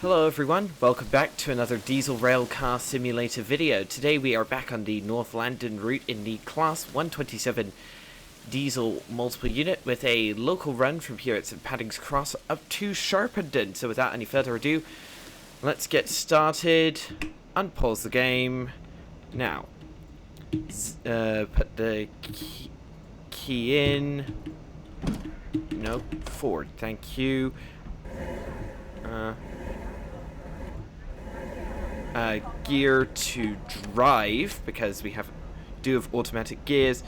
Hello everyone, welcome back to another diesel railcar simulator video. Today we are back on the North Landen route in the Class 127 diesel multiple unit with a local run from here at Sharpendens Cross up to Sharpenden. So without any further ado, let's get started, unpause the game. Now, put the key in, no, forward, thank you. Gear to drive, because we do have automatic gears.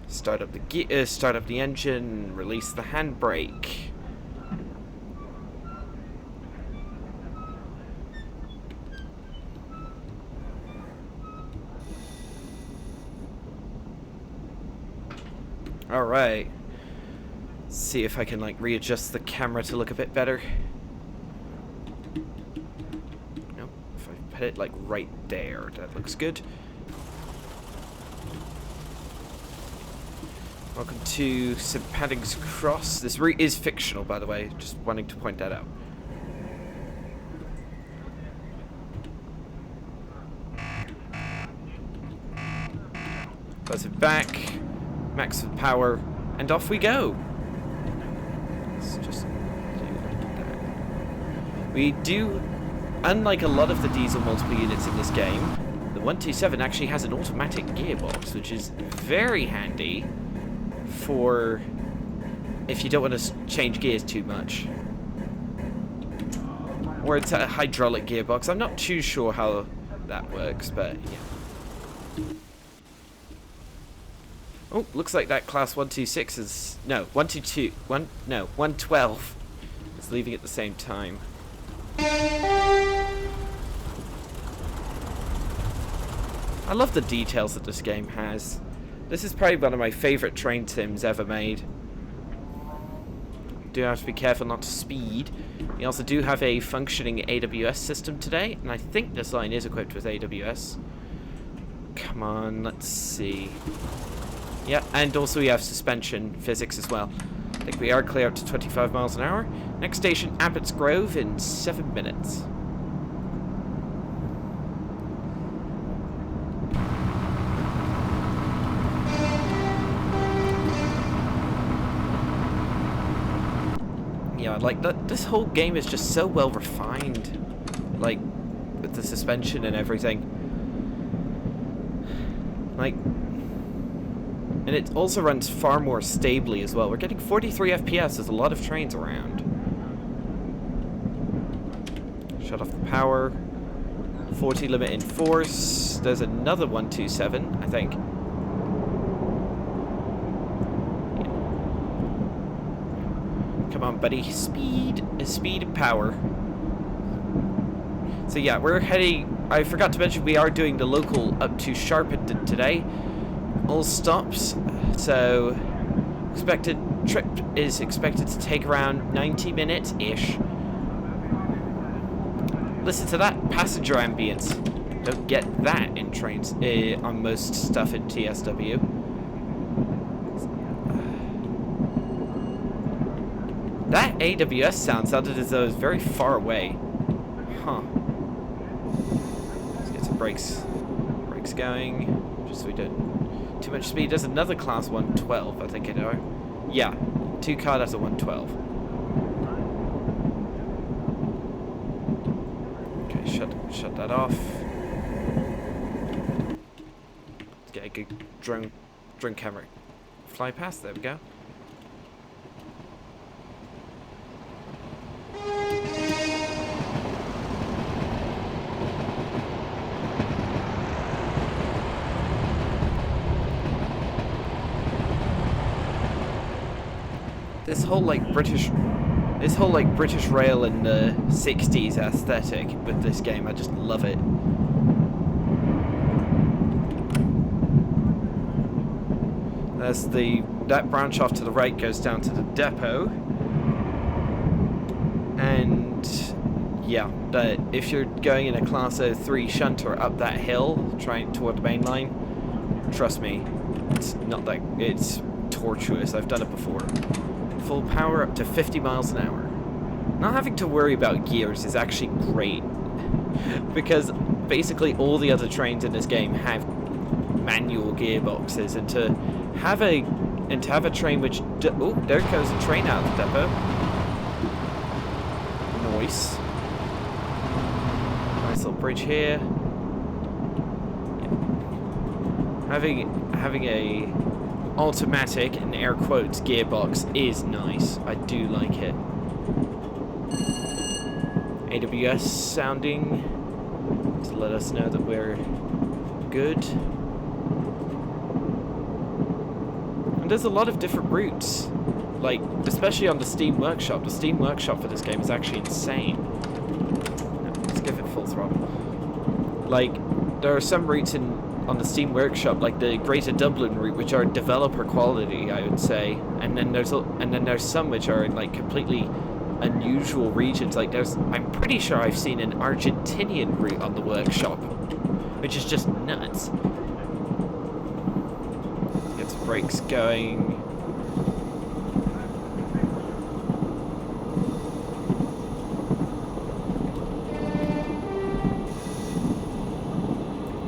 Start up the engine, release the handbrake. Alright. See if I can readjust the camera to look a bit better. Put it right there. That looks good. Welcome to Sharpendens Cross. This route is fictional, by the way. Just wanting to point that out. Buzz it back. Max the power, and off we go. Let's just do that. We do. Unlike a lot of the diesel multiple units in this game, the 127 actually has an automatic gearbox, which is very handy for if you don't want to change gears too much. Or it's a hydraulic gearbox. I'm not too sure how that works, but yeah. Oh, looks like that class 126 is... No, 112 is leaving at the same time. I love the details that this game has. This is probably one of my favourite train sims ever made. Do have to be careful not to speed. We also do have a functioning AWS system today, and I think this line is equipped with AWS. Come on, let's see. Yeah, and also we have suspension physics as well. I think we are clear up to 25 miles an hour. Next station, Abbott's Grove, in 7 minutes. Yeah, this whole game is just so well refined, with the suspension and everything. And it also runs far more stably as well. We're getting 43 FPS. There's a lot of trains around. Shut off the power. 40 limit in force. There's another 127, I think. Come on, buddy. Speed and power. So yeah, we're heading... I forgot to mention we are doing the local up to Sharpenden today. All stops. So expected trip is expected to take around 90 minutes-ish. Listen to that passenger ambience. Don't get that in trains on most stuff in TSW. That AWS sound sounded as though it was very far away. Huh. Let's get some brakes going, just so we don't too much speed. There's another class 112, I think it are. Yeah, 2 car, that's a 112. Okay, shut that off. Let's get a good drone camera. Fly past, there we go. This whole British rail in the 60s aesthetic with this game, I just love it. There's that branch off to the right goes down to the depot. And yeah, if you're going in a Class 03 shunter up that hill, trying toward the main line, trust me, it's tortuous. I've done it before. Full power up to 50 miles an hour. Not having to worry about gears is actually great, because basically all the other trains in this game have manual gearboxes, and to have a train which oh, there goes a train out of the depot. Nice. Nice little bridge here. Having a automatic, in air quotes, gearbox is nice. I do like it. AWS sounding to let us know that we're good. And there's a lot of different routes, like especially on the Steam Workshop. The Steam Workshop for this game is actually insane. No, let's give it full throttle. Like, there are some routes on the Steam Workshop, like the Greater Dublin route, which are developer quality, I would say, and then there's some which are in like completely unusual regions. Like I'm pretty sure I've seen an Argentinian route on the Workshop, which is just nuts. Get some brakes going.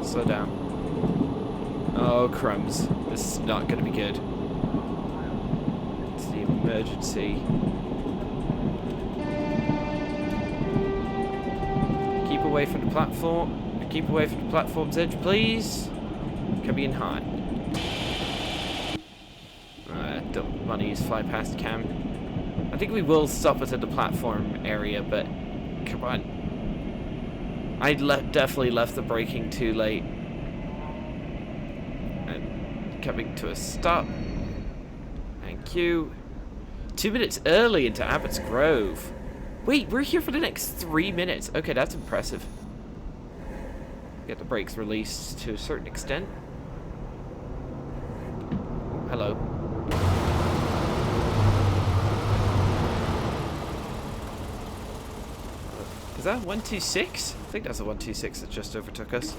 Slow down. Oh, crumbs. This is not going to be good. It's the emergency. Keep away from the platform. Keep away from the platform's edge, please. Coming in hot. Don't want to use fly past cam. I think we will stop it at the platform area, but come on. I definitely left the braking too late. And coming to a stop. Thank you. 2 minutes early into Abbott's Grove. Wait, we're here for the next 3 minutes. Okay, that's impressive. Get the brakes released to a certain extent. Oh, hello. Is that 126? I think that's a 126 that just overtook us.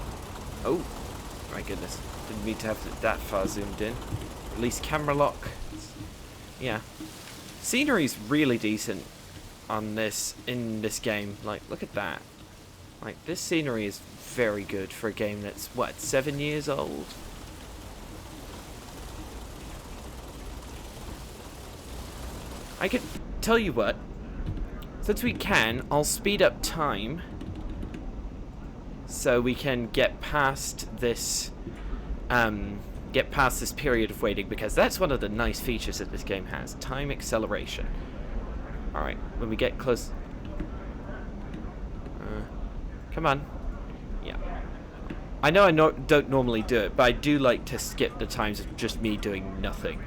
Oh, my goodness. Didn't mean to have that far zoomed in. Release camera lock. Yeah. Scenery's really decent on in this game. Like, look at that. Like, this scenery is very good for a game that's, what, 7 years old? I could tell you what. Since we can, I'll speed up time so we can get past this period of waiting, because that's one of the nice features that this game has. Time acceleration. Alright, when we get close... come on. Yeah. I know I don't normally do it, but I do like to skip the times of just me doing nothing.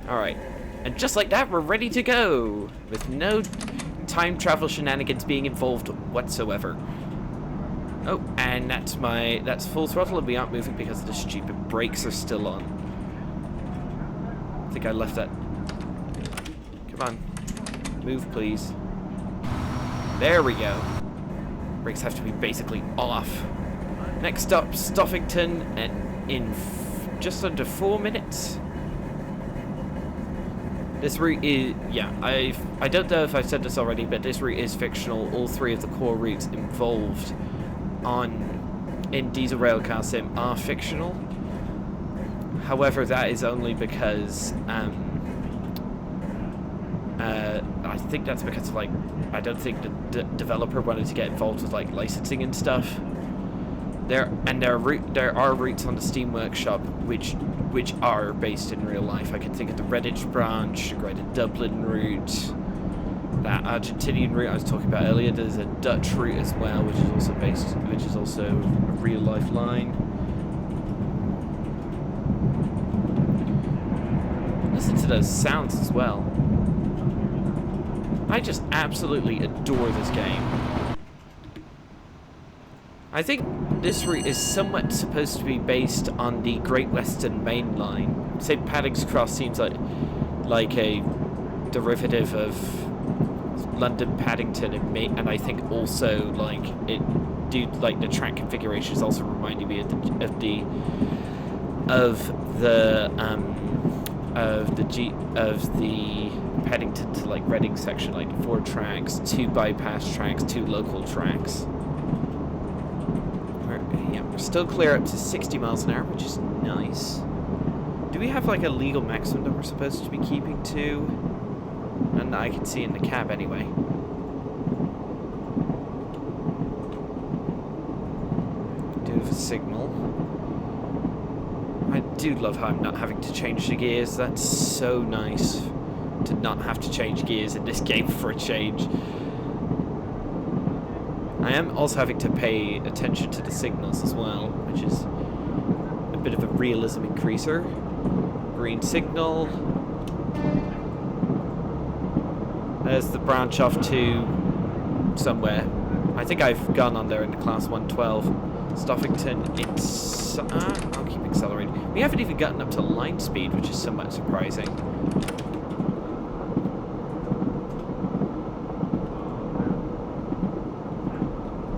Alright. And just like that, we're ready to go! With no time travel shenanigans being involved whatsoever. Oh, and that's full throttle, and we aren't moving because the stupid brakes are still on. I think I left that. Come on. Move, please. There we go. Brakes have to be basically off. Next stop, Stoffington, and in just under 4 minutes. This route is, yeah, I don't know if I've said this already, but this route is fictional. All three of the core routes involved in Diesel Railcar Sim are fictional. However, that is only because I think that's because of, like, I don't think the developer wanted to get involved with, like, licensing and stuff. There are routes on the Steam Workshop which are based in real life. I can think of the Redditch branch, the Greater Dublin route, that Argentinian route I was talking about earlier. There's a Dutch route as well, which is also a real life line. Listen to those sounds as well. I just absolutely adore this game. I think this route is somewhat supposed to be based on the Great Western Main Line. St. Patrick's Cross seems like a derivative of London Paddington, and I think also like the track configuration is also reminding me of the of the Paddington to like Reading section, like 4 tracks, 2 bypass tracks, 2 local tracks. We're still clear up to 60 miles an hour, which is nice. Do we have like a legal maximum that we're supposed to be keeping to? None that I can see in the cab anyway. Do have a signal. I do love how I'm not having to change the gears. That's so nice to not have to change gears in this game for a change. I am also having to pay attention to the signals as well, which is a bit of a realism increaser. Green signal. There's the branch off to somewhere. I think I've gone on there in the class 112. Stoffington, it's... I'll keep accelerating. We haven't even gotten up to line speed, which is somewhat surprising.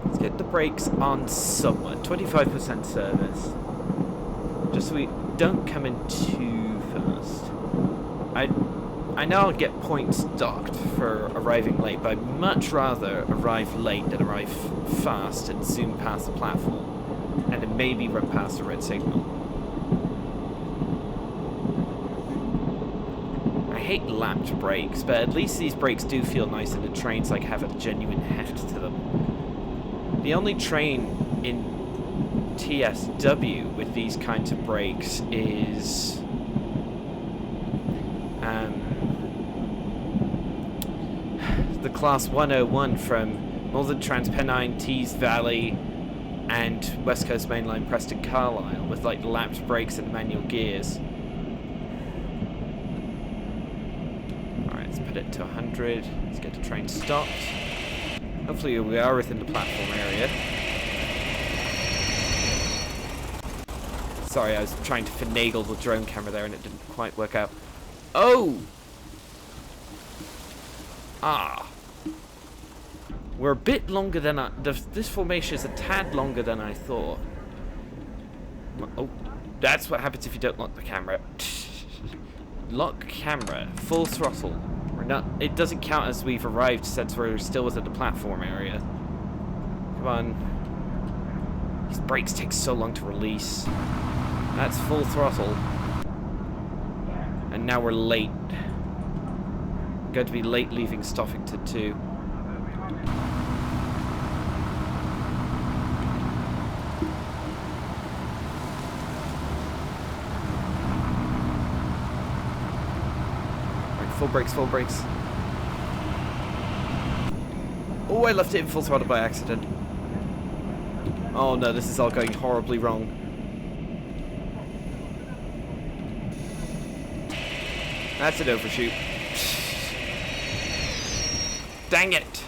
Let's get the brakes on somewhat. 25% service. Just so we don't come in too fast. I know I'll get points docked for arriving late, but I'd much rather arrive late than arrive fast and zoom past the platform, and then maybe run past the red signal. I hate lapped brakes, but at least these brakes do feel nice and the trains like have a genuine heft to them. The only train in TSW with these kinds of brakes is the Class 101 from Northern Transpennine, Tees Valley, and West Coast Mainline Preston Carlisle with like lapped brakes and manual gears. Alright, let's put it to 100. Let's get the train stopped. Hopefully we are within the platform area. Sorry, I was trying to finagle the drone camera there and it didn't quite work out. Oh! Ah. We're a bit longer than I... This formation is a tad longer than I thought. Oh, that's what happens if you don't lock the camera. Lock camera. Full throttle. We're not... It doesn't count as we've arrived since we're still within the platform area. Come on. These brakes take so long to release. That's full throttle. And now we're late. Going to be late leaving Stoffington too. Right, full brakes, full brakes. Oh, I left it in full throttle by accident. Oh no, this is all going horribly wrong. That's an overshoot. Dang it!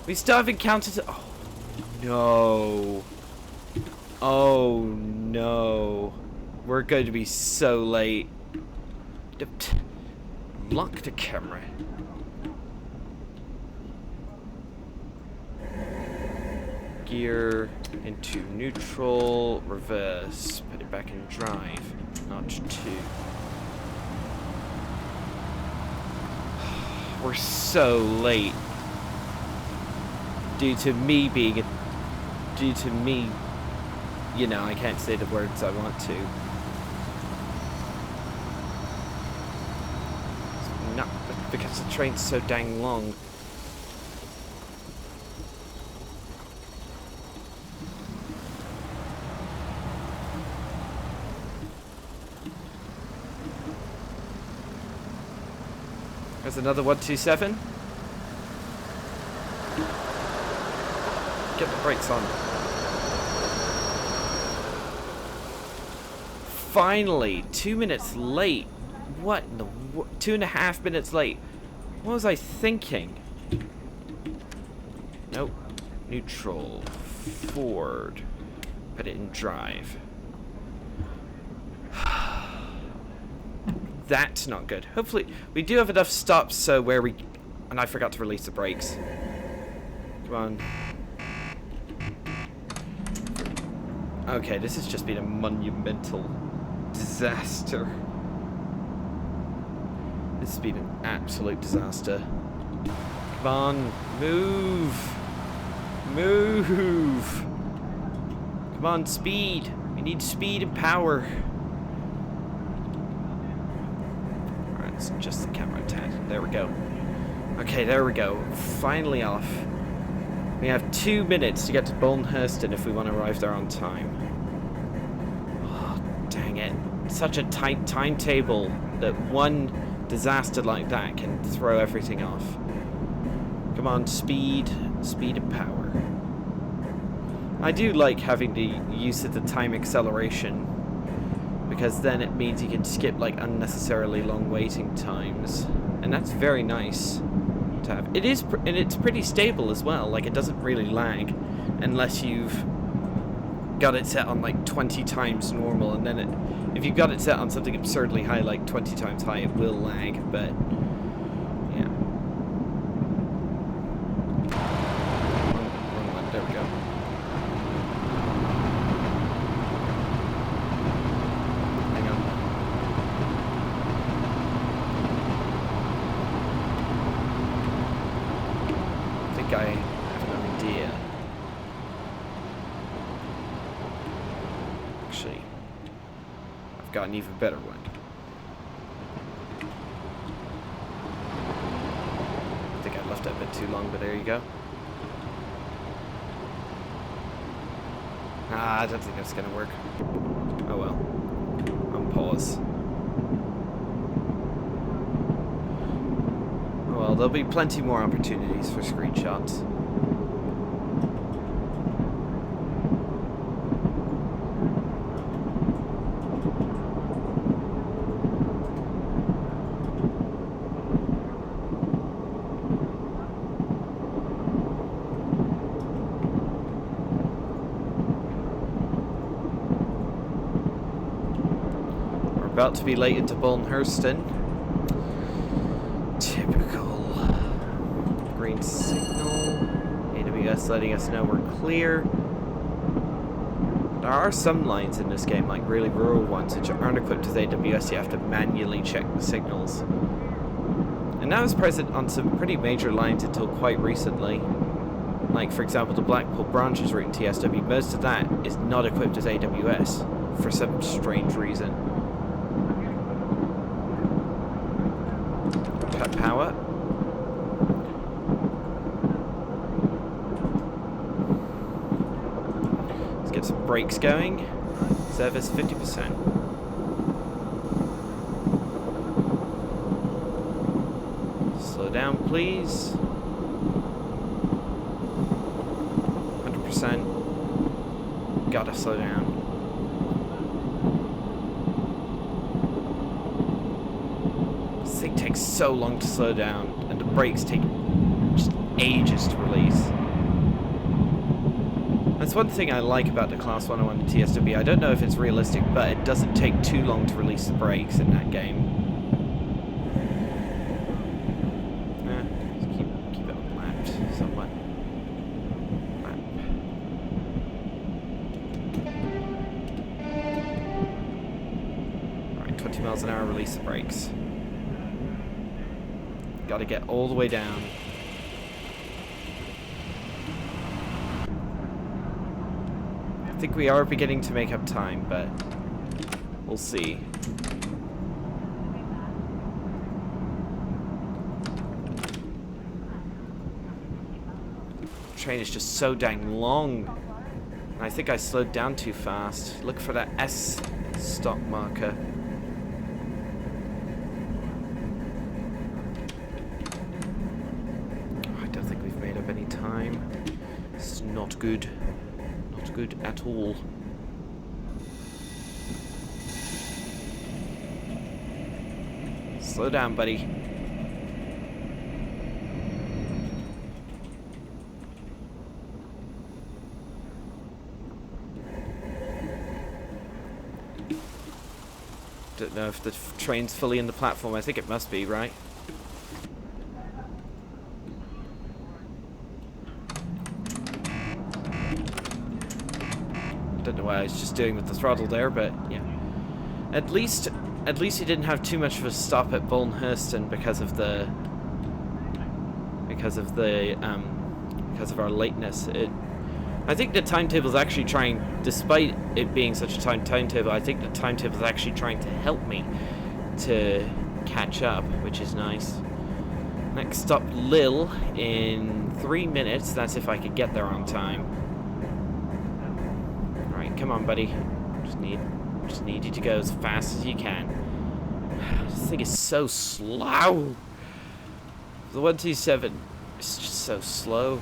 We still haven't counted. Oh no! Oh no! We're going to be so late. Lock the camera. Gear into neutral, reverse, put it back in drive. Notch 2. We're so late. Due to me, you know, I can't say the words I want to. It's not because the train's so dang long. There's another 127. Get the brakes on. Finally, 2 minutes late. What in the 2.5 minutes late? What was I thinking? Nope. Neutral. Forward. Put it in drive. That's not good. Hopefully, we do have enough stops so where we... And I forgot to release the brakes. Come on. Okay, this has just been a monumental disaster. disaster. This has been an absolute disaster. Come on, move! Move! Come on, speed! We need speed and power. Alright, let's adjust the camera a tad. There we go. Okay, there we go. Finally off. We have 2 minutes to get to Bolnhurston if we want to arrive there on time. Oh, dang it. Such a tight timetable that one disaster like that can throw everything off. Come on, speed and power. I do like having the use of the time acceleration, because then it means you can skip like unnecessarily long waiting times, and that's very nice to have. It is, and it's pretty stable as well. Like, it doesn't really lag unless you've got it set on like 20 times normal, and then if you've got it set on something absurdly high, like 20 times high, it will lag. But yeah, wrong one. There we go. Hang on. I think I have an idea. Actually, I've got an even better one. I think I left it a bit too long, but there you go. I don't think that's gonna work. Oh well. On pause. Oh well, there'll be plenty more opportunities for screenshots. About to be late into Bolnhurston. Typical. Green signal. AWS letting us know we're clear. There are some lines in this game, like really rural ones, which aren't equipped with AWS. You have to manually check the signals. And that was present on some pretty major lines until quite recently. Like, for example, the Blackpool branches route in TSW. Most of that is not equipped as AWS for some strange reason. Power. Let's get some brakes going. Service 50%. Slow down, please. 100%. Gotta slow down. It takes so long to slow down, and the brakes take just ages to release. That's one thing I like about the Class 101 and TSW. I don't know if it's realistic, but it doesn't take too long to release the brakes in that game. Just keep it lapped somewhat. Lap. Alright, 20 miles an hour, release the brakes. Gotta get all the way down. I think we are beginning to make up time, but we'll see. The train is just so dang long. And I think I slowed down too fast. Look for that S stop marker. This is not good. Not good at all. Slow down, buddy. Don't know if the train's fully in the platform. I think it must be, right? Don't know what I was just doing with the throttle there, but yeah. At least he didn't have too much of a stop at Bolnhurston because of our lateness. I think the timetable is actually trying, despite it being such a timetable, I think the timetable is actually trying to help me to catch up, which is nice. Next stop, Lille, in 3 minutes. That's if I could get there on time. Alright, come on, buddy. Just need you to go as fast as you can. This thing is so slow. The 127 is just so slow.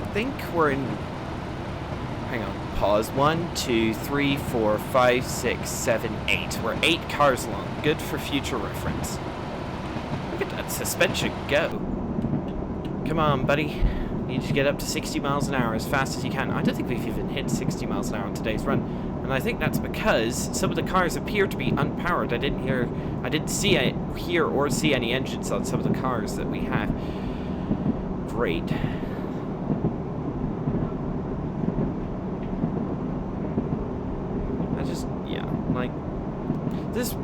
I think we're in... Hang on. Pause. 1, 2, 3, 4, 5, 6, 7, 8. We're 8 cars long. Good for future reference. Look at that suspension go. Come on, buddy. Need you to get up to 60 miles an hour as fast as you can. I don't think we've even hit 60 miles an hour on today's run. And I think that's because some of the cars appear to be unpowered. I didn't hear or see any engines on some of the cars that we have. Great.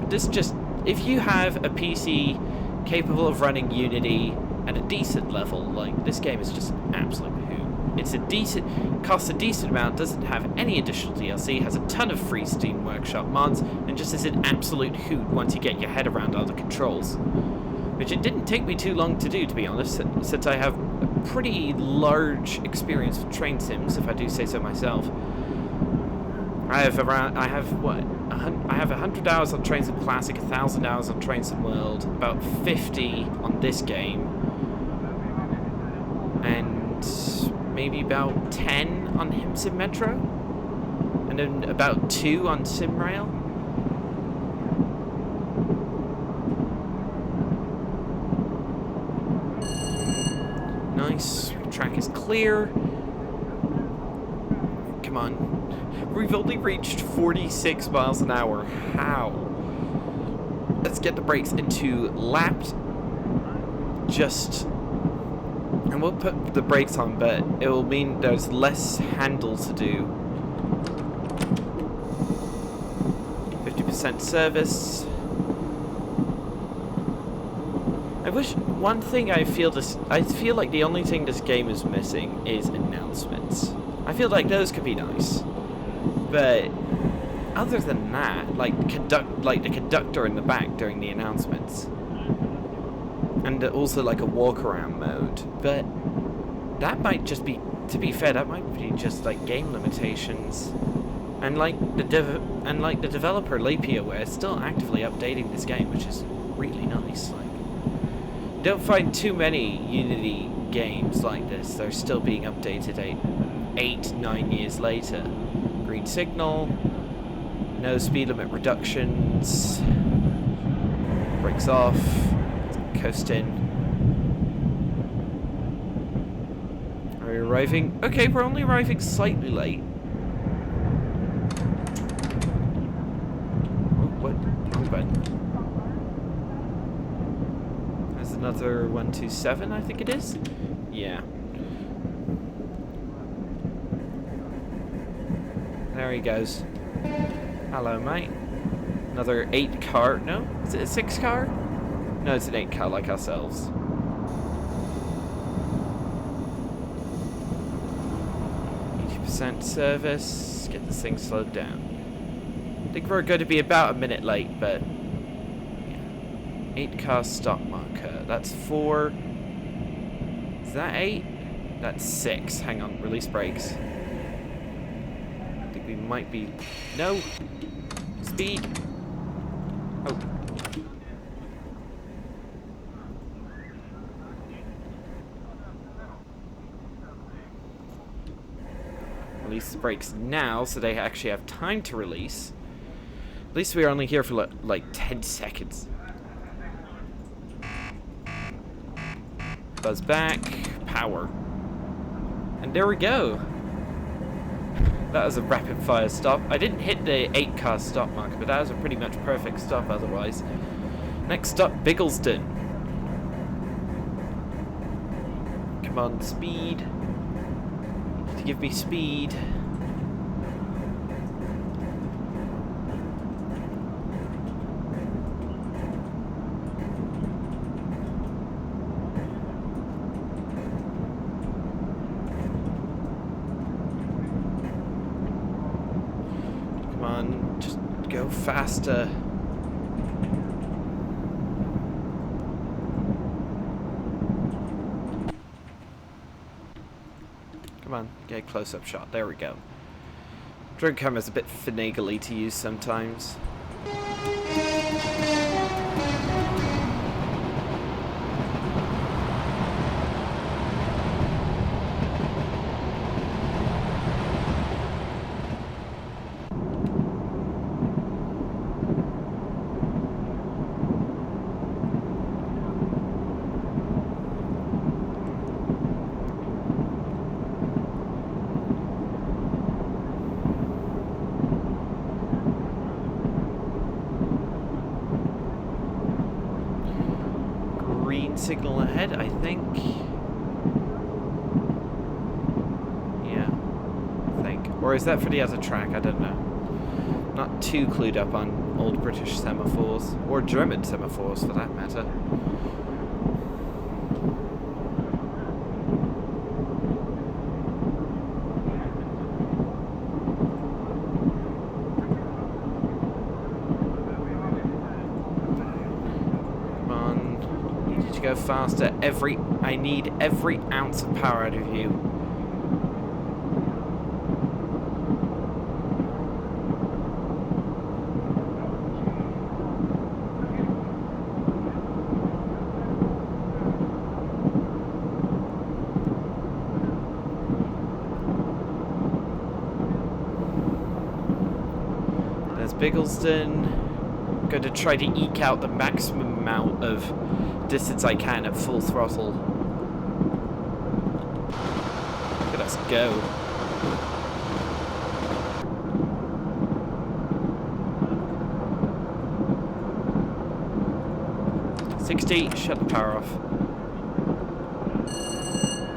This just, if you have a PC capable of running Unity at a decent level, like, this game is just an absolute hoot. It's a decent, costs a decent amount, doesn't have any additional DLC, has a ton of free Steam Workshop mods, and just is an absolute hoot once you get your head around all the controls. Which it didn't take me too long to do, to be honest, since I have a pretty large experience with train sims, if I do say so myself. I have 100 hours on Train Sim Classic, 1,000 hours on Train Sim World, about 50 on this game, and maybe about 10 on HimSim Metro, and then about 2 on SimRail. Nice, track is clear. Come on. We've only reached 46 miles an hour. How? Let's get the brakes into lapped. And we'll put the brakes on, but it will mean there's less handle to do. 50% service. One thing I feel like the only thing this game is missing is announcements. I feel like those could be nice. But other than that, like the conductor in the back during the announcements, and also like a walk around mode. But that might just be, to be fair, that might be just like game limitations. And like the developer LayPOA is still actively updating this game, which is really nice. Like, you don't find too many Unity games like this. They're still being updated 8-9 years later. Green signal, no speed limit reductions, brakes off, coast in. Are we arriving? Okay, we're only arriving slightly late. Oh, what? Wrong button. There's another 127, I think it is? Yeah. There he goes. Hello, mate. Another 8 car. No? Is it a 6 car? No, it's an 8 car like ourselves. % service. Get this thing slowed down. I think we're going to be about a minute late, but yeah. 8 car stop marker. That's 4. Is that 8? That's 6. Hang on. Release brakes. We might be... No! Speed! Oh. Release the brakes now, so they actually have time to release. At least we are only here for like 10 seconds. Buzz back. Power. And there we go. That was a rapid fire stop. I didn't hit the 8-car stop marker, but that was a pretty much perfect stop otherwise. Next up, Biggleston. Come on, speed. Give me speed. Come on, just go faster. Come on, get a close-up shot. There we go. Drone camera's a bit finagly to use sometimes. Signal ahead, I think. Yeah, I think. Or is that for the other track? I don't know. Not too clued up on old British semaphores, or German semaphores for that matter. Go faster. I need every ounce of power out of you. There's Biggleston. I'm going to try to eke out the maximum amount of distance I can at full throttle. Look at us go. $60, shut the power off.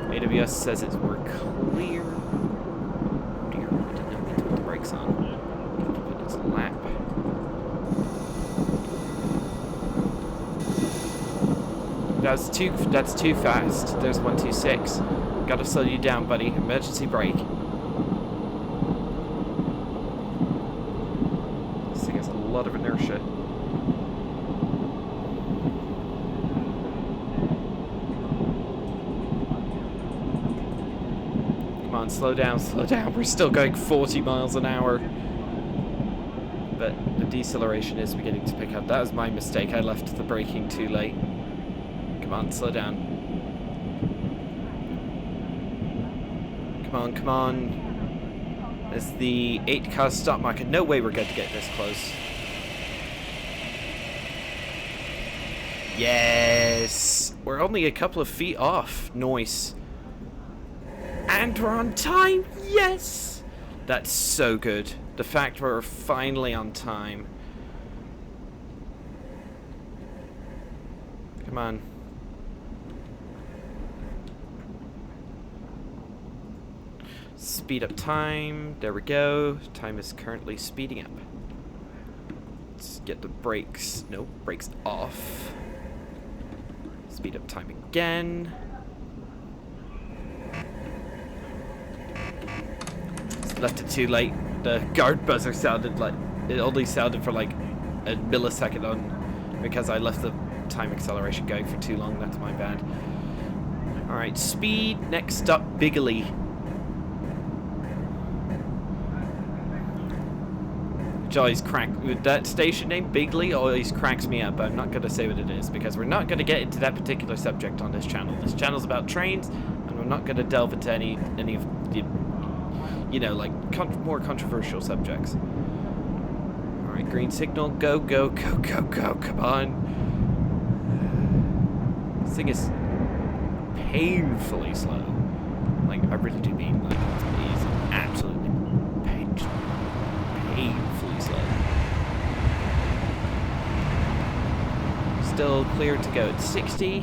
AWS says we're clear. Oh dear, I didn't know we put the brakes on. But it's lap. That's too fast. There's 126. Gotta slow you down, buddy. Emergency brake. This thing has a lot of inertia. Come on, slow down, slow down. We're still going 40 miles an hour. But the deceleration is beginning to pick up. That was my mistake. I left the braking too late. Come on, slow down. Come on, come on. There's the 8-car stop marker. No way we're going to get this close. Yes! We're only a couple of feet off. Nice. And we're on time! Yes! That's so good. The fact we're finally on time. Come on. Speed up time. There we go. Time is currently speeding up. Let's get the brakes. Nope, brakes off. Speed up time again. Left it too late. The guard buzzer sounded like it only sounded for like a millisecond on because I left the time acceleration going for too long. That's my bad. Alright, speed. Next up, Bigley. Which always with that station name, Bigley, always cracks me up. I'm not going to say what it is because we're not going to get into that particular subject on this channel. This channel's about trains, and we're not going to delve into any of the, you know, like more controversial subjects. All right, green signal, go, go, go, go, go. Come on. This thing is painfully slow. Like, I really do mean like it is absolutely still clear to go at 60.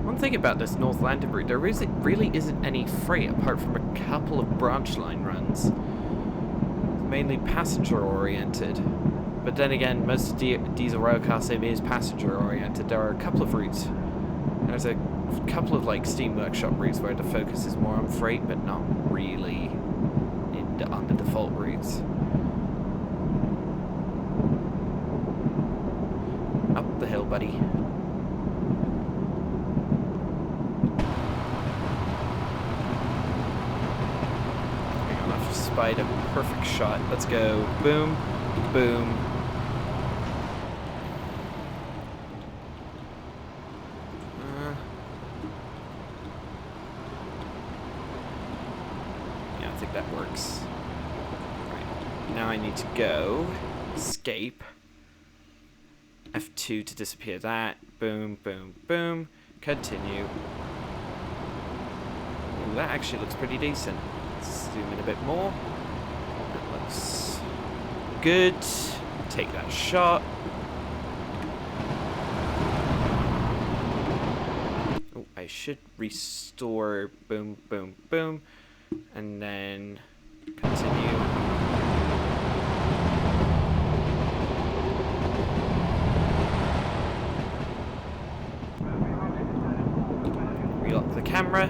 One thing about this North Landen route, there really isn't any freight apart from a couple of branch line runs. It's mainly passenger oriented. But then again, most diesel railcar sim is passenger oriented. There are a couple of routes. There's a couple of like steam workshop routes where the focus is more on freight, but not really on the default routes. Up the hill, buddy. Hang on, I've just spied a perfect shot. Let's go. Boom, boom. Yeah, I think that works. Right. Now I need to go. Escape. F2 to disappear that. Boom, boom, boom. Continue. Ooh, that actually looks pretty decent. Let's zoom in a bit more. That looks good. Take that shot. Oh, I should restore. Boom, boom, boom. And then continue. Relock the camera.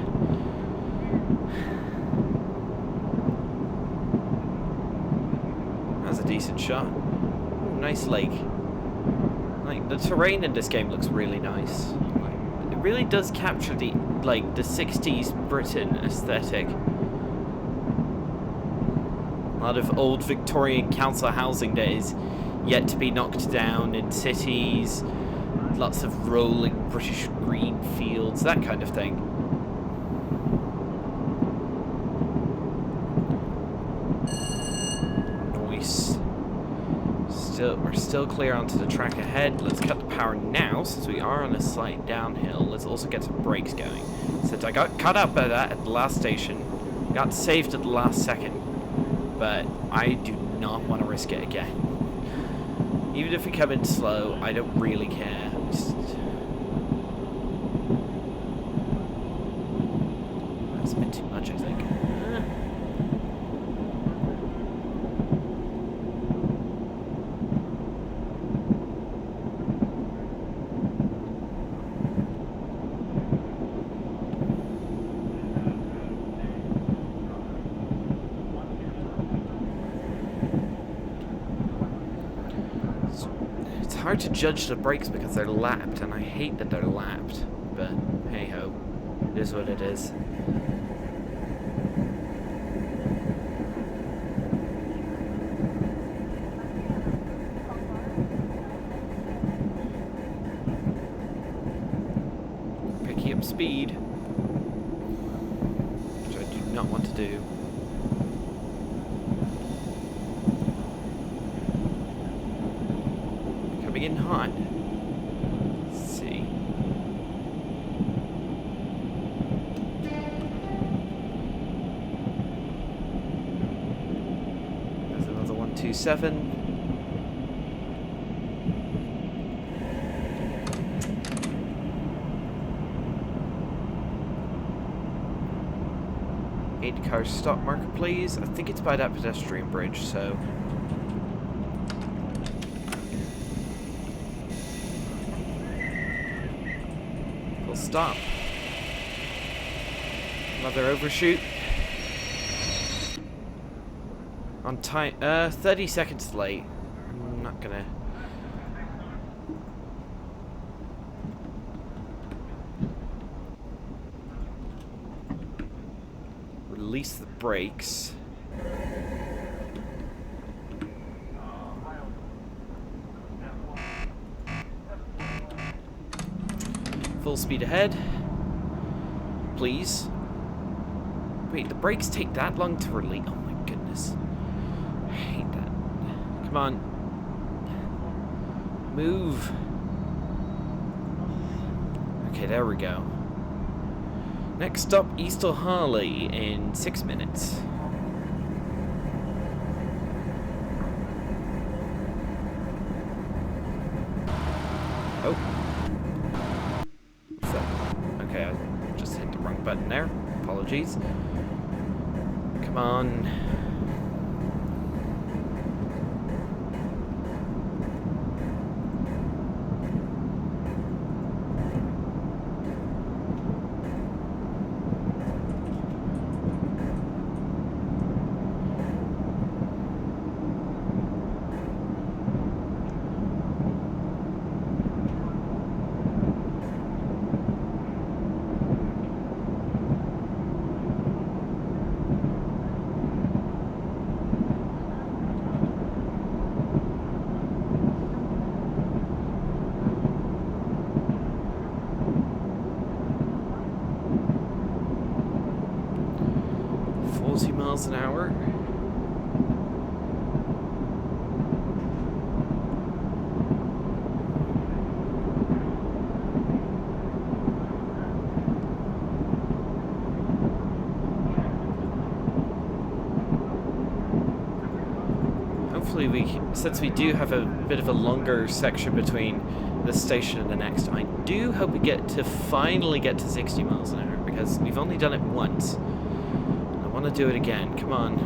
That's a decent shot. Ooh, nice lake. Like, the terrain in this game looks really nice. Like, it really does capture the 60s Britain aesthetic. A lot of old Victorian council housing that is yet to be knocked down in cities. Lots of rolling British green fields, that kind of thing. Nice. We're still clear onto the track ahead. Let's cut the power now, since we are on a slight downhill. Let's also get some brakes going. Since I got cut out by that at the last station, got saved at the last second, but I do not want to risk it again. Even if we come in slow, I don't really care. That's a bit too much, I think. It's hard to judge the brakes because they're lapped, and I hate that they're lapped. But hey ho, it is what it is. Picking up speed, which I do not want to do. In hot. Let's see. There's another 127. Car stop marker, please. I think it's by that pedestrian bridge, so. Stop. Another overshoot. On time, 30 seconds late. I'm not gonna. Release the brakes. Full speed ahead. Please. Wait, the brakes take that long to release? Oh my goodness. I hate that. Come on. Move. Okay, there we go. Next stop, Easter Harley in 6 minutes. apologies. Come on. Miles an hour. Hopefully since we do have a bit of a longer section between this station and the next, I do hope we get to finally get to 60 miles an hour, because we've only done it once. I want to do it again. Come on.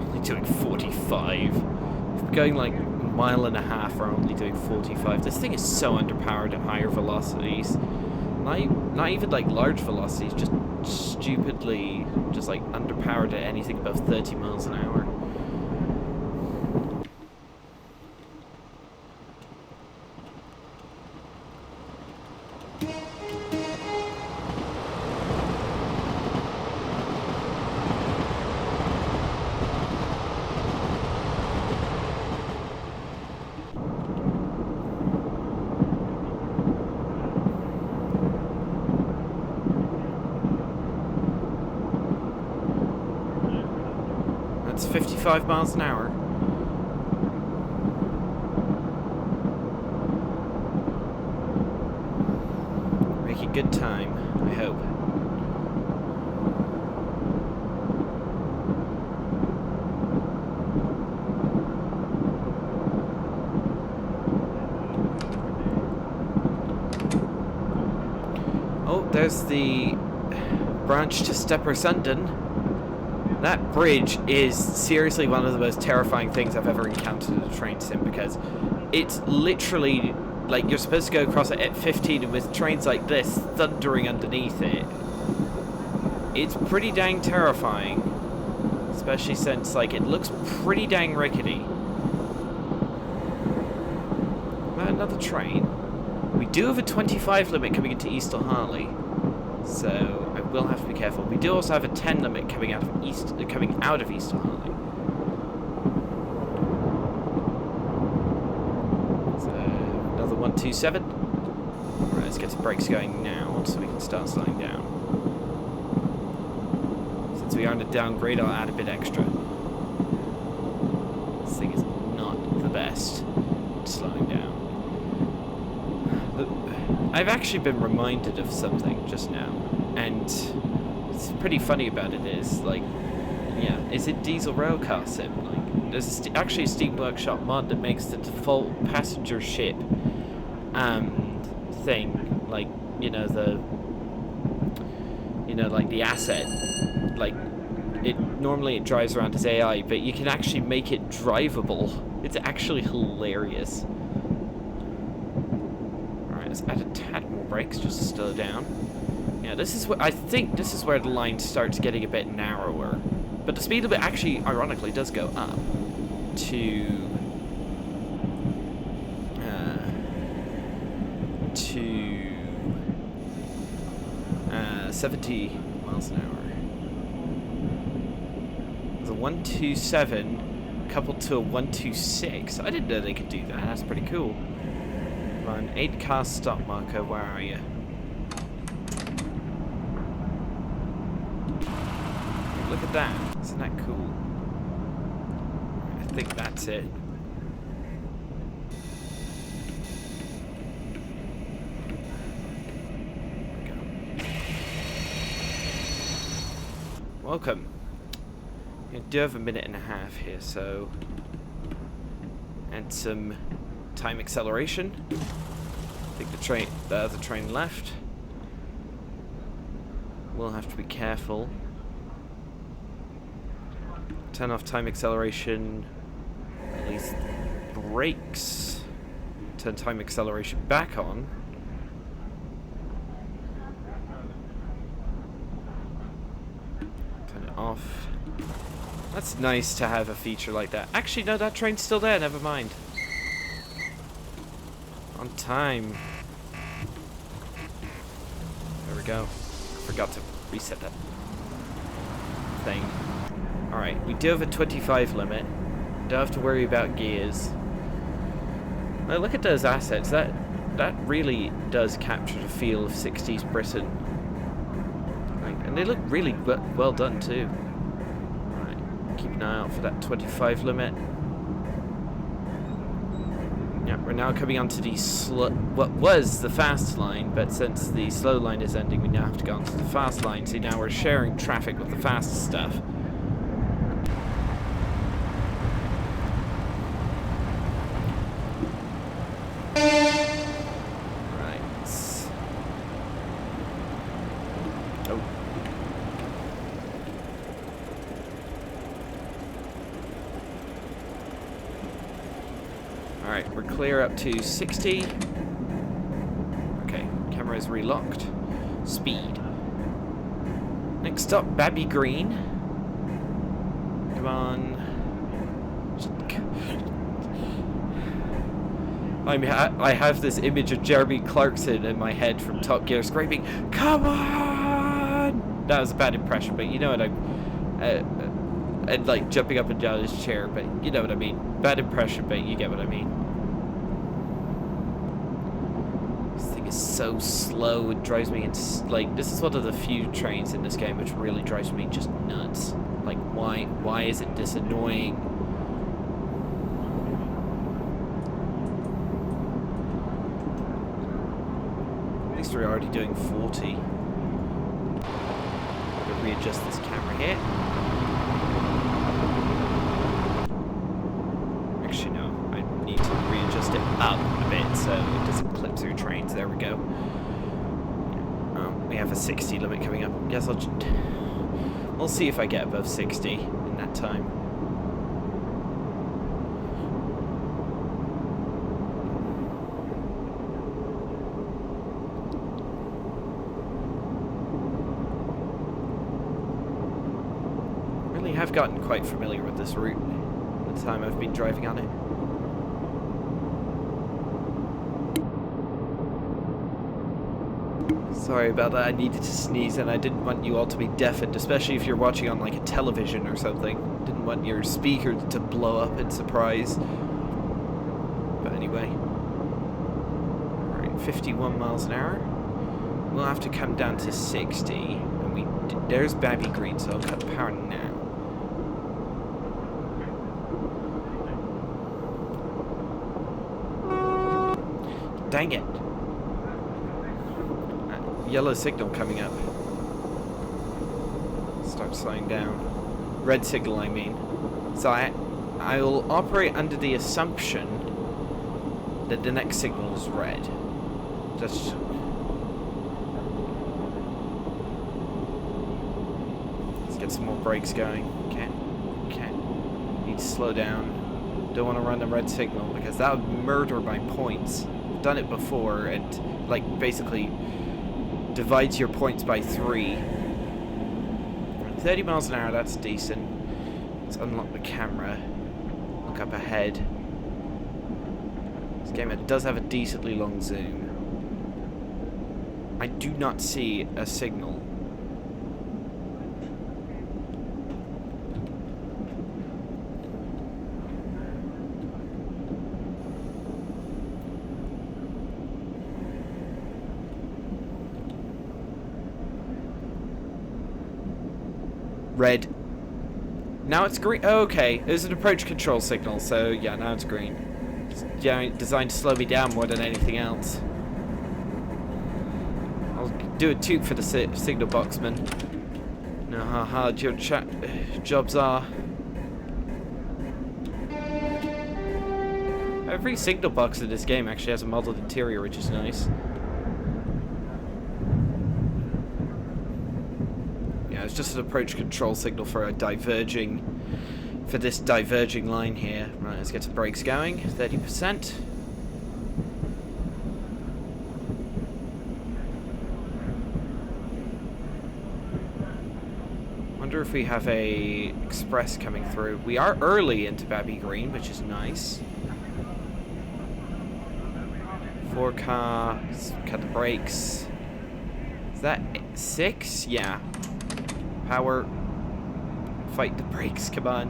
Only doing 45. We're going like a mile and a half. We're only doing 45. This thing is so underpowered at higher velocities. Not even like large velocities. Just stupidly, just like underpowered at anything above 30 miles an hour. That's 55 miles an hour. Making good time, I hope. Oh, there's the branch to Sharpenden. That bridge is seriously one of the most terrifying things I've ever encountered in a train sim, because it's literally like you're supposed to go across it at 15, and with trains like this thundering underneath it, it's pretty dang terrifying, especially since like it looks pretty dang rickety. Another train. We do have a 25 limit coming into East Harley, so I will have to be careful. We do also have a 10 limit coming out of East Harley. So another 127. Right, let's get the brakes going now, so we can start slowing down. Since we are on a downgrade, I'll add a bit extra. This thing is not the best at slowing down. I've actually been reminded of something just now, and what's pretty funny about it is, like, yeah, is it Diesel Railcar Sim? Like, there's actually a Steam Workshop mod that makes the default passenger ship thing, like, like the asset, like, normally it drives around as AI, but you can actually make it drivable. It's actually hilarious. Let's add a tad more brakes just to slow down. Yeah, this is what I think. This is where the line starts getting a bit narrower, but the speed of it actually, ironically, does go up to 70 miles an hour. There's a 127 coupled to a 126. I didn't know they could do that. That's pretty cool. An 8-car stop marker, where are you? Look at that. Isn't that cool? I think that's it. Welcome. We do have a minute and a half here, so... and some time acceleration. I think the other train left. we'll have to be careful. Turn off time acceleration. Release brakes. Turn time acceleration back on. Turn it off. That's nice to have a feature like that. Actually, no, that train's still there. Never mind. On time. There we go. Forgot to reset that thing. Alright, we do have a 25 limit. Don't have to worry about gears. Now look at those assets. That really does capture the feel of 60s Britain. And they look really well done too. Alright, keep an eye out for that 25 limit. Yeah, we're now coming onto the what was the fast line, but since the slow line is ending, we now have to go onto the fast line. See, now we're sharing traffic with the fast stuff. Right. Oh. Alright, we're clear up to 60. Okay, camera is relocked. Speed. Next stop, Babby Green. Come on. I have this image of Jeremy Clarkson in my head from Top Gear screaming, "Come on!" That was a bad impression, but you know what and like jumping up and down his chair, but you know what I mean. Bad impression, but you get what I mean. This thing is so slow, it drives me into, like, this is one of the few trains in this game which really drives me just nuts. Like, why is it this annoying? At least we're already doing 40. I'll readjust this camera here. Actually, no, I need to readjust it up a bit so it doesn't clip through trains. There we go. We have a 60 limit coming up. Guess we'll see if I get above 60 in that time. Really have gotten quite familiar with this route the time I've been driving on it. Sorry about that, I needed to sneeze and I didn't want you all to be deafened, especially if you're watching on like a television or something. Didn't want your speaker to blow up in surprise. But anyway. Alright, 51 miles an hour. We'll have to come down to 60. And there's Babby Green, so I'll cut power now. Dang it. Yellow signal coming up. Start slowing down. Red signal, I mean. So I will operate under the assumption that the next signal is red. Just... Let's get some more brakes going. Okay. Need to slow down. Don't want to run the red signal because that would murder my points. I've done it before and, like, basically divides your points by 3. 30 miles an hour, that's decent. Let's unlock the camera. Look up ahead. This game does have a decently long zoom. I do not see a signal. Red. Now it's green. Oh, okay, there's an approach control signal, so yeah, now it's green. It's designed to slow me down more than anything else. I'll do a toot for the signal boxman. Know how hard your jobs are. Every signal box in this game actually has a modeled interior, which is nice. it's just an approach control signal for a this diverging line here. Right, let's get some brakes going. 30%. Wonder if we have a express coming through. We are early into Babby Green, which is nice. 4-car, cut the brakes. Is that 6? Yeah. Power. Fight the brakes, come on.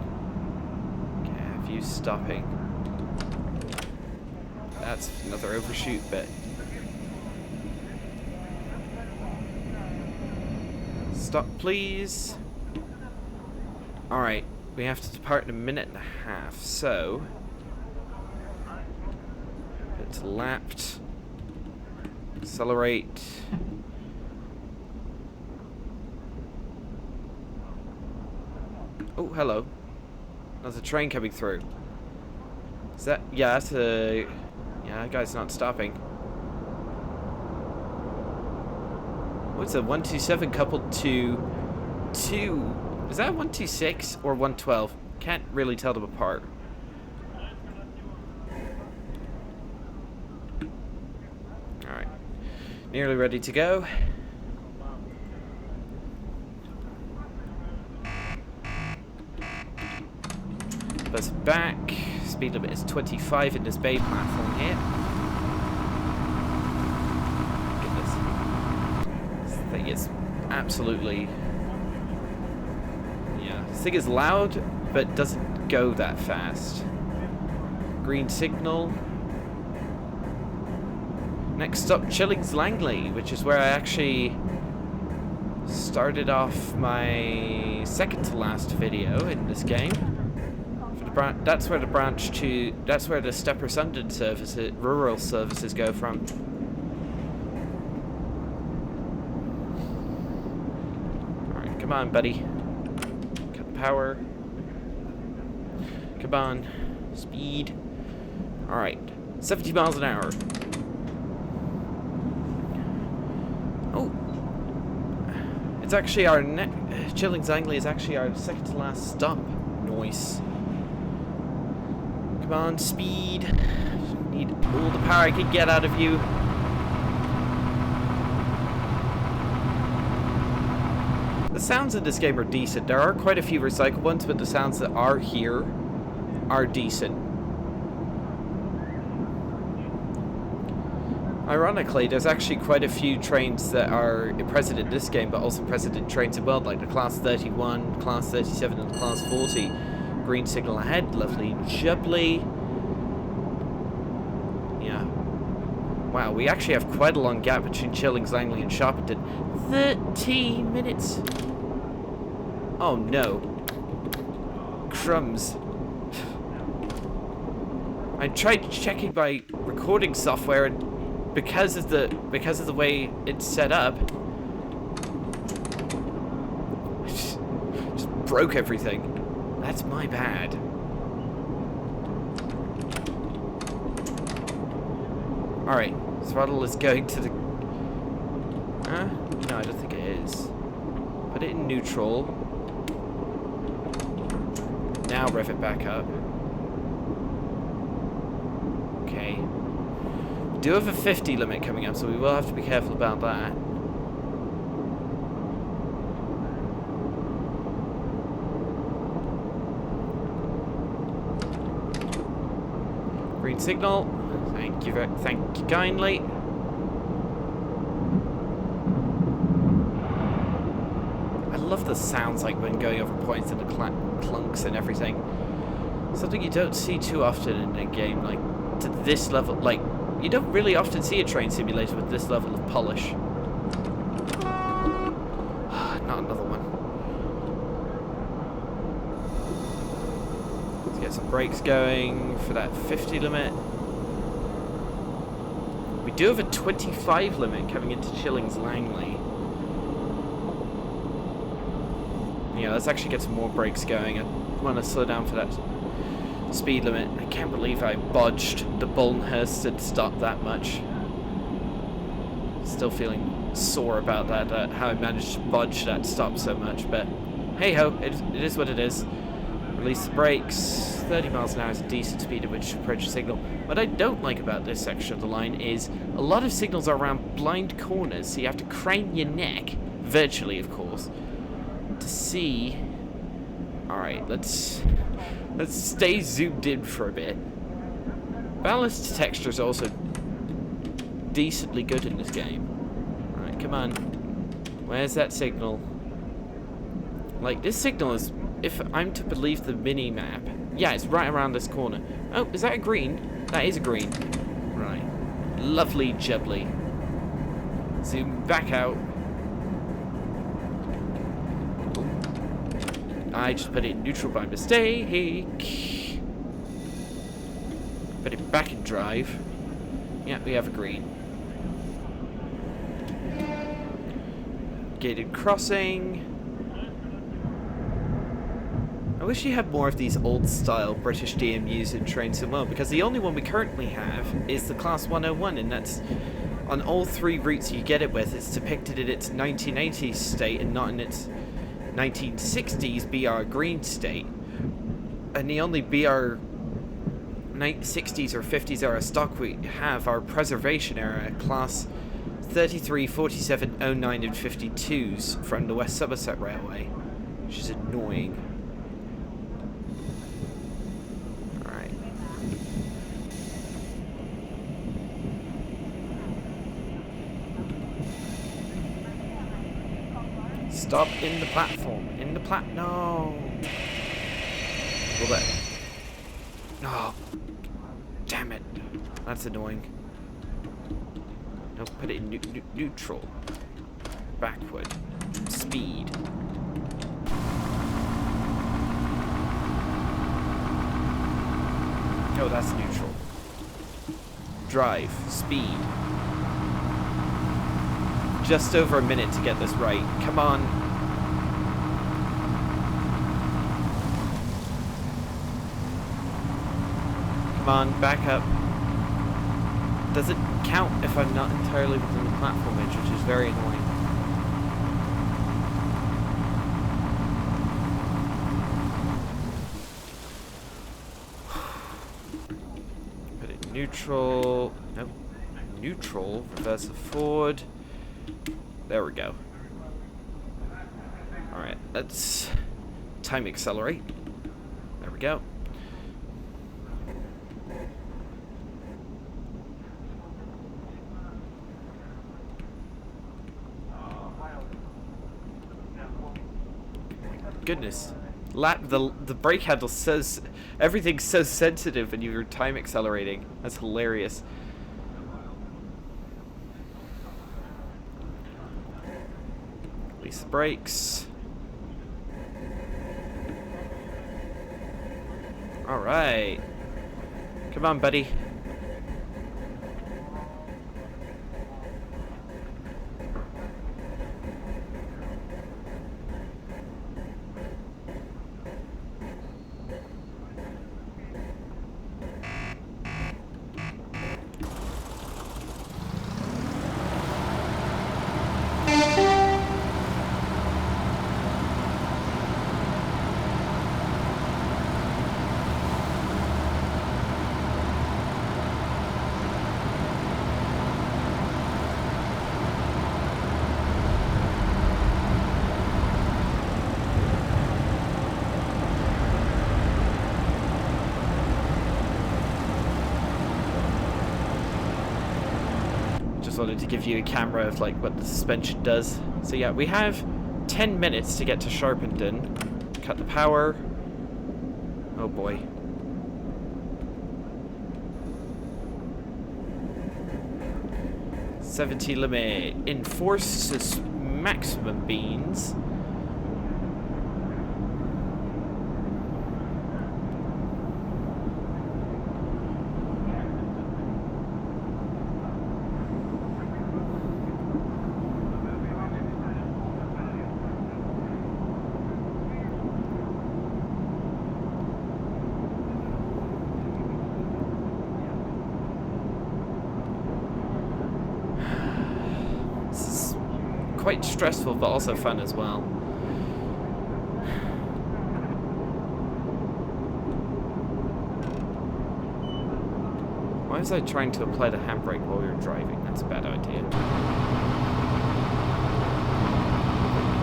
Okay, have you stopping. That's another overshoot bit. Stop, please. Alright, we have to depart in a minute and a half, so... It's lapped. Accelerate. Oh, hello. There's a train coming through. Is that... Yeah, that's a... Yeah, that guy's not stopping. What's a 127 coupled to 2? Is that 126 or 112? Can't really tell them apart. Alright. Nearly ready to go. Bus back. Speed limit is 25 in this bay platform here. Goodness. This thing is absolutely... Yeah. This thing is loud, but doesn't go that fast. Green signal. Next stop, Chillings Langley, which is where I actually started off my second to last video in this game. That's where the branch to... That's where the Stepper Sundon services, rural services go from. Alright, come on, buddy. Cut the power. Come on. Speed. Alright. 70 miles an hour. Oh. It's actually our Chillings Langley is actually our second to last stop. Nice. Come on, speed. Need all the power I can get out of you. The sounds in this game are decent. There are quite a few recycled ones, but the sounds that are here are decent. Ironically, there's actually quite a few trains that are present in this game, but also present in trains in world, like the Class 31, Class 37, and Class 40. Green signal ahead, lovely jubbly. Yeah. Wow, we actually have quite a long gap between Chillings, Langley, and Sharpenden. 13 minutes. Oh no. Crumbs. I tried checking my recording software, and because of the way it's set up, just broke everything. That's my bad. Alright, throttle is going to the... No, I don't think it is. Put it in neutral. Now rev it back up. Okay. We do have a 50 limit coming up, so we will have to be careful about that. Green signal. Thank you kindly. I love the sounds like when going over points and the clunks and everything. Something you don't see too often in a game like to this level. Like, you don't really often see a train simulator with this level of polish. Not another one. Let's get some brakes going for that 50 limit. We do have a 25 limit coming into Chillings Langley. Yeah, let's actually get some more brakes going. I want to slow down for that speed limit. I can't believe I bodged the Boltonhurst and stopped that much. Still feeling sore about that, how I managed to budge that stop so much, but hey ho, it is what it is. Release the brakes. 30 miles an hour is a decent speed at which to approach a signal. What I don't like about this section of the line is a lot of signals are around blind corners, so you have to crane your neck, virtually of course, to see. Alright, let's stay zoomed in for a bit. Ballast texture is also decently good in this game. Alright, come on. Where's that signal? Like, this signal is, if I'm to believe the mini-map, yeah, it's right around this corner. Oh, is that a green? That is a green. Right. Lovely jubbly. Zoom back out. I just put it in neutral by mistake. Put it back in drive. Yeah, we have a green. Gated crossing. I wish you had more of these old-style British DMUs in Trains and Well, because the only one we currently have is the Class 101, and that's on all three routes you get it with. It's depicted in its 1980s state and not in its 1960s BR green state. And the only BR 60s or 50s era stock we have are preservation era Class 33, 47, 09, and 52s from the West Somerset Railway, which is annoying. Stop in the platform. In the no. Well, that. Oh, damn it. That's annoying. No, put it in neutral. Backward. Speed. Oh, that's neutral. Drive. Speed. Just over a minute to get this right. Come on. Come on, back up. Does it count if I'm not entirely within the platform edge, which is very annoying. Put it neutral. Nope. Neutral. Reverse forward. There we go. Alright, let's time accelerate. There we go. Goodness. The brake handle says everything's so sensitive when you're time accelerating. That's hilarious. Release the brakes. Alright. Come on, buddy. Wanted to give you a camera of like what the suspension does. So yeah, we have 10 minutes to get to Sharpenden. Cut the power. Oh boy. $70 limit. Enforces maximum beans. quite stressful, but also fun as well. Why was I trying to apply the handbrake while we were driving? That's a bad idea.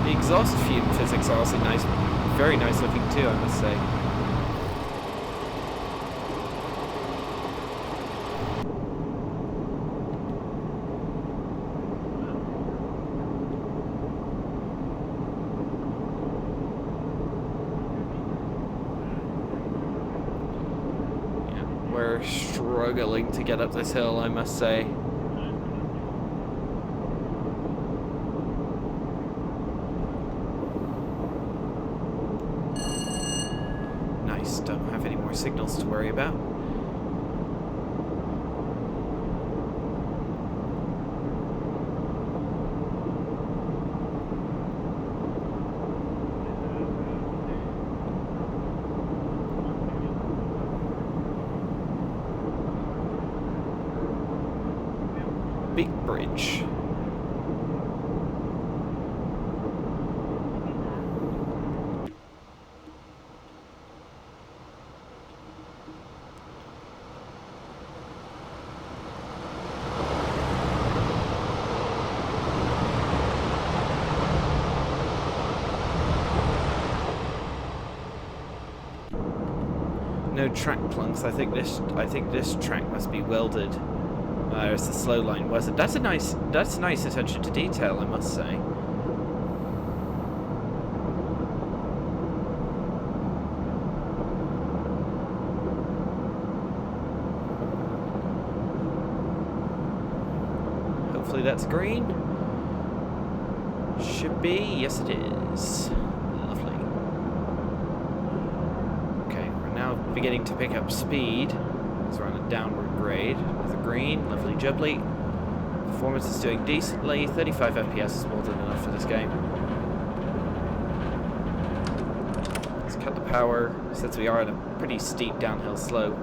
The exhaust fume physics are also nice, very nice looking too, I must say. We're struggling to get up this hill, I must say. Nice, don't have any more signals to worry about. Big bridge. No track plunks. I think this track must be welded. There's the slow line, was it? That's a nice attention to detail, I must say. Hopefully that's green. Should be. Yes, it is. Lovely. Okay, we're now beginning to pick up speed. So we're on a downward grade with a green, lovely jubbly. Performance is doing decently. 35 FPS is more than enough for this game. Let's cut the power since we are on a pretty steep downhill slope.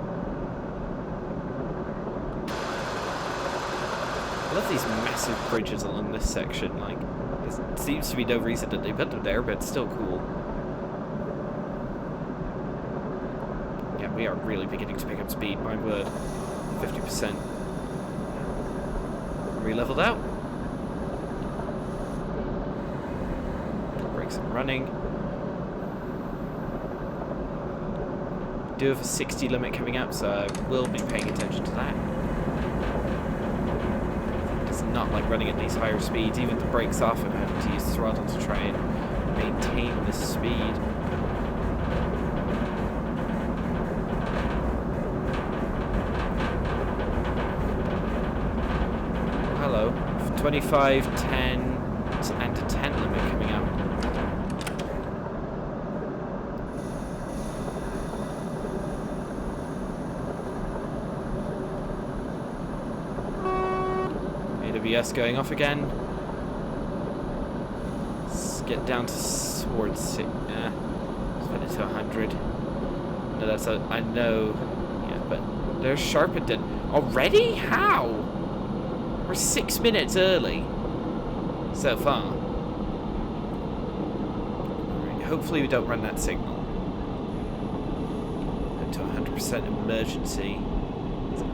I love these massive bridges along this section. Like, there seems to be no reason that they put them there, but it's still cool. We are really beginning to pick up speed, my word. 50%. Re-leveled out. Brakes are running. Do have a 60 limit coming up, so I will be paying attention to that. It's not like running at these higher speeds. Even the brakes off, I'm having to use throttle to try and maintain this speed. Hello. 25, 10, and a 10 limit coming up. AWS going off again. Let's get down to towards 6. Let's put it to 100. No, that's a. I know. Yeah, but there's Sharpenden already. How? We're 6 minutes early so far. Right, hopefully we don't run that signal. Go to 100% emergency.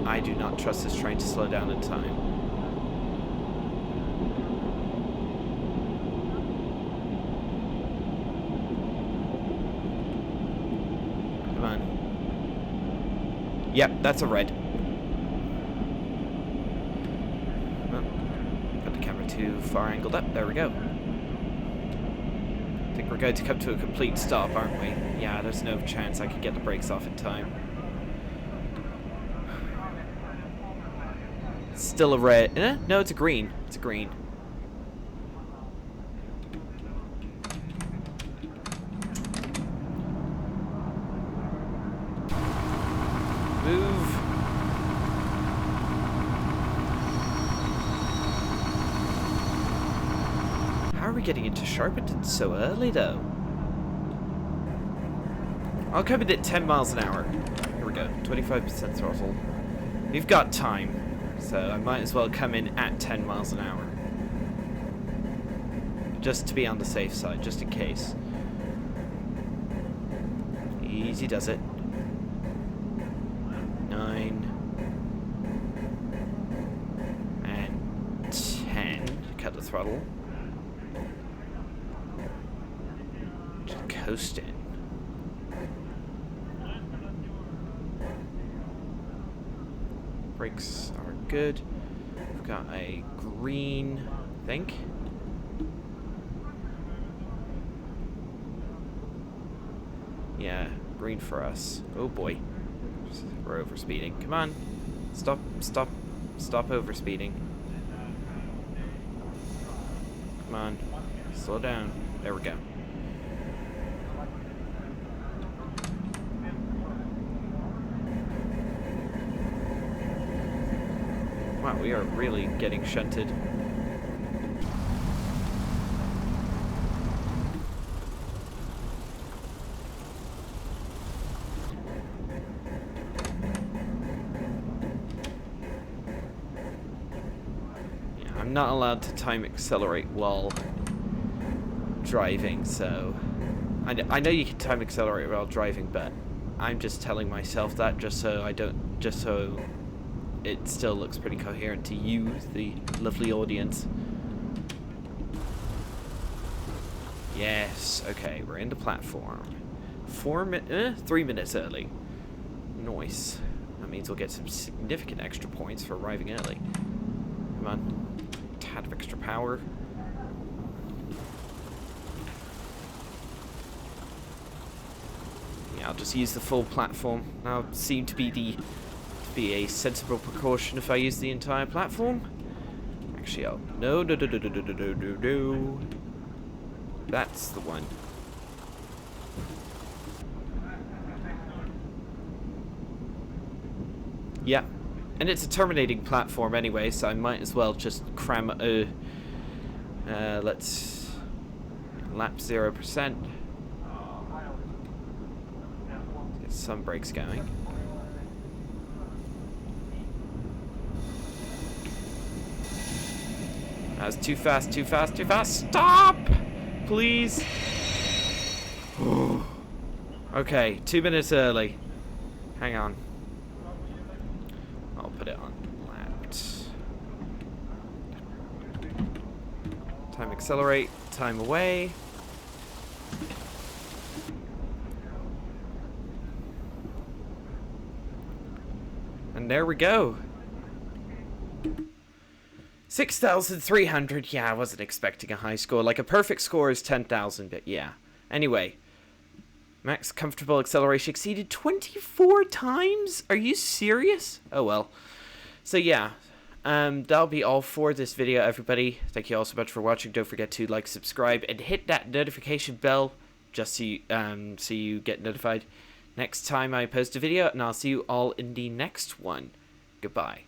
I do not trust this train to slow down in time. Come on. Yep, that's a red. Too far angled up. There we go. I think we're going to come to a complete stop, aren't we? Yeah, there's no chance I could get the brakes off in time. Still a red. No, it's a green. It's a green. Move. How are we getting into Sharpenden so early, though? I'll come in at 10 miles an hour. Here we go. 25% throttle. We've got time, so I might as well come in at 10 miles an hour. just to be on the safe side, just in case. Easy does it. 9 and 10. Cut the throttle. Just coast in. Brakes are good. We've got a green, I think. Yeah, green for us. Oh boy. We're overspeeding. Come on. Stop overspeeding. Come on. Slow down. There we go. Wow, we are really getting shunted. I'm not allowed to time accelerate while driving, so I know you can time accelerate while driving, but I'm just telling myself that just so it still looks pretty coherent to you, the lovely audience. Yes, okay, we're in the platform. 3 minutes early. Nice. That means we'll get some significant extra points for arriving early. Come on. Tad of extra power. Yeah, I'll just use the full platform. Now seem to be a sensible precaution if I use the entire platform. Actually, I'll no. That's the one. Yeah. And it's a terminating platform anyway, so I might as well just cram let's lap 0%. Get some brakes going. That was too fast, too fast, too fast. Stop! Please. Okay, 2 minutes early. Hang on. I'll put it on lapped. Time accelerate, time away. And there we go. 6,300. Yeah, I wasn't expecting a high score. Like, a perfect score is 10,000, but yeah. Anyway. Max comfortable acceleration exceeded 24 times? Are you serious? Oh well. So yeah, that'll be all for this video, everybody. Thank you all so much for watching. Don't forget to like, subscribe, and hit that notification bell just so you get notified next time I post a video. And I'll see you all in the next one. Goodbye.